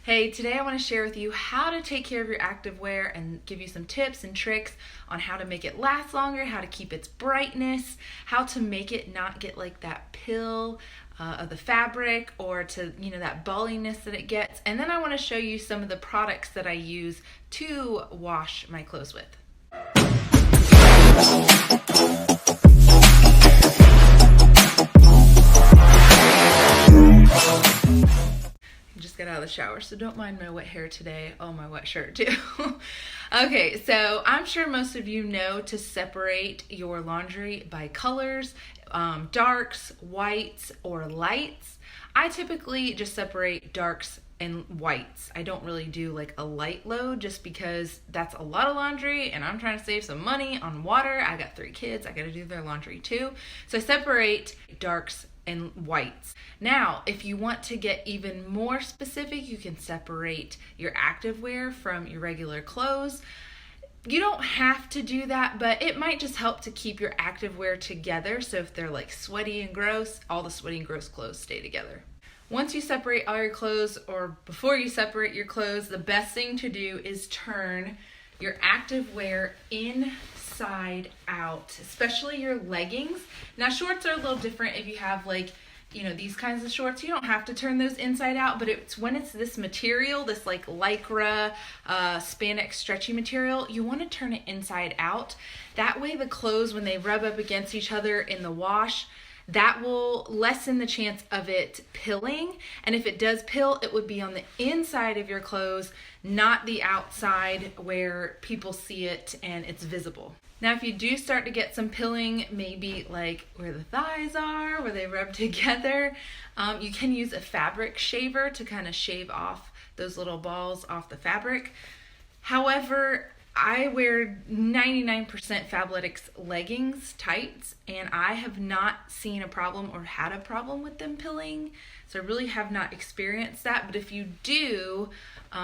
Hey, today I want to share with you how to take care of your activewear and give you some tips and tricks on how to make it last longer, how to keep its brightness, how to make it not get like that pill of the fabric or to, that balliness that it gets. And then I want to show you some of the products that I use to wash my clothes with. Just got out of the shower, so don't mind my wet hair today. Oh, my wet shirt too. Okay, so I'm sure most of you know to separate your laundry by colors, darks, whites, or lights. I typically just separate darks and whites. I don't really do like a light load just because that's a lot of laundry and I'm trying to save some money on water. I got 3 kids, I gotta do their laundry too. So I separate darks and whites. Now, if you want to get even more specific, you can separate your activewear from your regular clothes. You don't have to do that, but it might just help to keep your activewear together. So if they're like sweaty and gross, all the sweaty and gross clothes stay together. Once you separate all your clothes, or before you separate your clothes, the best thing to do is turn your activewear inside out, especially your leggings. Now, shorts are a little different. If you have these kinds of shorts, you don't have to turn those inside out, but it's when it's this material, this like lycra, spandex stretchy material, you want to turn it inside out. That way the clothes, when they rub up against each other in the wash, that will lessen the chance of it pilling. And if it does pill, it would be on the inside of your clothes, not the outside where people see it and it's visible. Now, if you do start to get some pilling, maybe like where the thighs are, where they rub together, you can use a fabric shaver to kind of shave off those little balls off the fabric. However, I wear 99% Fabletics leggings, tights, and I have not seen a problem or had a problem with them pilling. So I really have not experienced that. But if you do,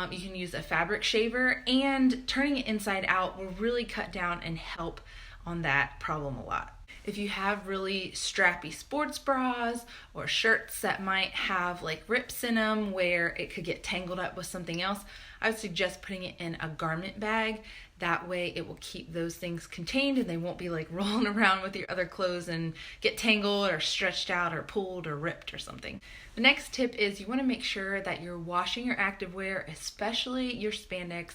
you can use a fabric shaver, and turning it inside out will really cut down and help on that problem a lot. If you have really strappy sports bras or shirts that might have like rips in them where it could get tangled up with something else, I would suggest putting it in a garment bag. That way it will keep those things contained and they won't be like rolling around with your other clothes and get tangled or stretched out or pulled or ripped or something. The next tip is you want to make sure that you're washing your activewear, especially your spandex,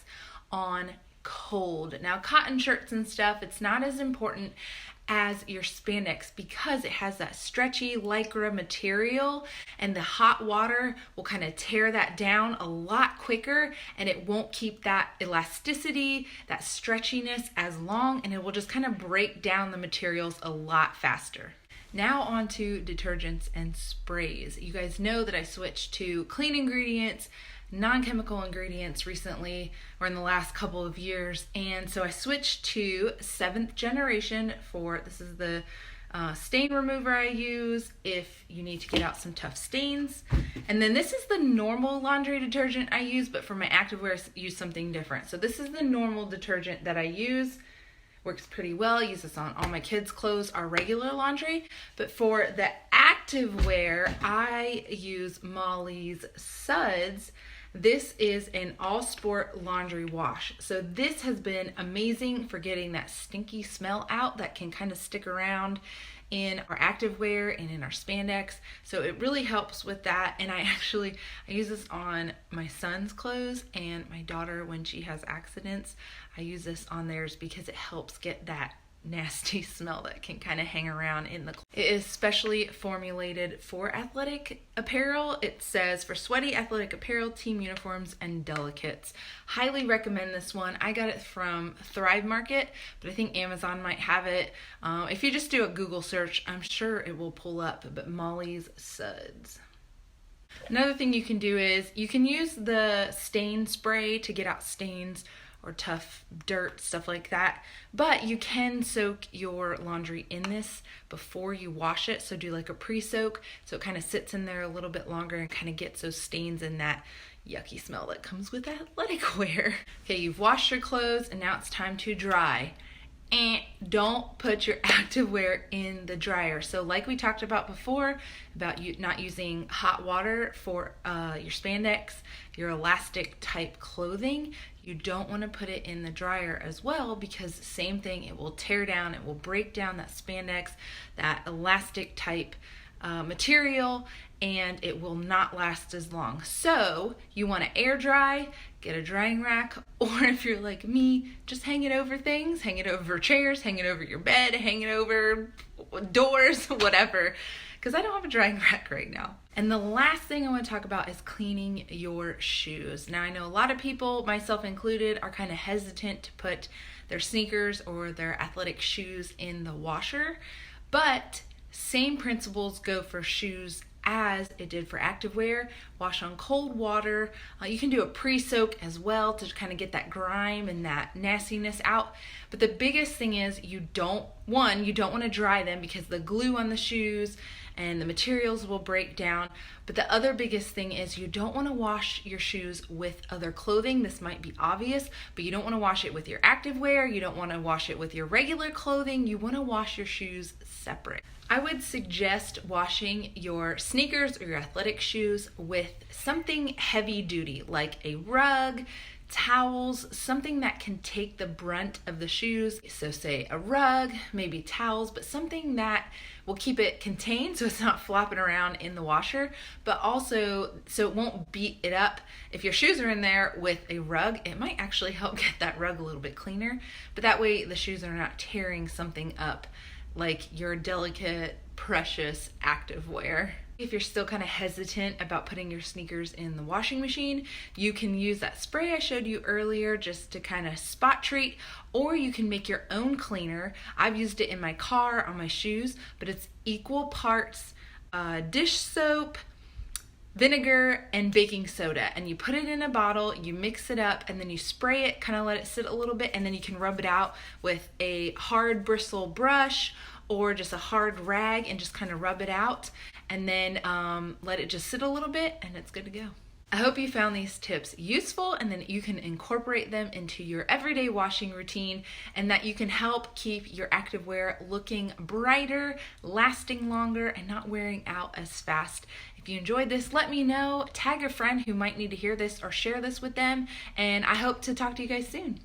on cold. Now, cotton shirts and stuff, it's not as important as your spandex because it has that stretchy lycra material, and the hot water will kind of tear that down a lot quicker, and it won't keep that elasticity, that stretchiness as long, and it will just kind of break down the materials a lot faster. Now on to detergents and sprays. You guys know that I switched to clean ingredients, non-chemical ingredients recently, or in the last couple of years, and so I switched to 7th generation this is the stain remover I use if you need to get out some tough stains. And then this is the normal laundry detergent I use, but for my activewear I use something different. So this is the normal detergent that I use. Works pretty well. I use this on all my kids' clothes, our regular laundry. But for the activewear, I use Molly's Suds. This is an all-sport laundry wash. So this has been amazing for getting that stinky smell out that can kind of stick around in our activewear and in our spandex. So it really helps with that. And I use this on my son's clothes and my daughter when she has accidents. I use this on theirs because it helps get that nasty smell that can kind of hang around in the clothes. It is specially formulated for athletic apparel. It says for sweaty athletic apparel, team uniforms, and delicates. Highly recommend this one. I got it from Thrive Market, but I think Amazon might have it. If you just do a Google search, I'm sure it will pull up, but Molly's Suds. Another thing you can do is you can use the stain spray to get out stains or tough dirt, stuff like that. But you can soak your laundry in this before you wash it. So do like a pre-soak so it kind of sits in there a little bit longer and kind of gets those stains and that yucky smell that comes with athletic wear. Okay, you've washed your clothes and now it's time to dry. don't put your activewear in the dryer. So like we talked about before, about you not using hot water for your spandex, your elastic type clothing, you don't want to put it in the dryer as well, because same thing, it will tear down, it will break down that spandex, that elastic type material, and it will not last as long. So you want to air dry, get a drying rack, or if you're like me, just hang it over things, hang it over chairs, hang it over your bed, hang it over doors, whatever, because I don't have a drying rack right now. And the last thing I want to talk about is cleaning your shoes. Now I know a lot of people, myself included, are kind of hesitant to put their sneakers or their athletic shoes in the washer, but same principles go for shoes as it did for activewear. Wash on cold water. You can do a pre-soak as well to kind of get that grime and that nastiness out. But the biggest thing is you don't want to dry them, because the glue on the shoes and the materials will break down. But the other biggest thing is you don't want to wash your shoes with other clothing. This might be obvious, but you don't want to wash it with your activewear. You don't want to wash it with your regular clothing. You want to wash your shoes separate. I would suggest washing your sneakers or your athletic shoes with something heavy duty, like a rug, towels, something that can take the brunt of the shoes. So say a rug, maybe towels, but something that will keep it contained so it's not flopping around in the washer, but also so it won't beat it up. If your shoes are in there with a rug, it might actually help get that rug a little bit cleaner, but that way the shoes are not tearing something up like your delicate, precious activewear. If you're still kind of hesitant about putting your sneakers in the washing machine, you can use that spray I showed you earlier just to kind of spot treat, or you can make your own cleaner. I've used it in my car on my shoes, but it's equal parts dish soap, vinegar, and baking soda, and you put it in a bottle, you mix it up, and then you spray it, kind of let it sit a little bit, and then you can rub it out with a hard bristle brush or just a hard rag and just kind of rub it out, and then let it just sit a little bit, and it's good to go. I hope you found these tips useful and that you can incorporate them into your everyday washing routine, and that you can help keep your activewear looking brighter, lasting longer, and not wearing out as fast. If you enjoyed this, let me know. Tag a friend who might need to hear this or share this with them, and I hope to talk to you guys soon.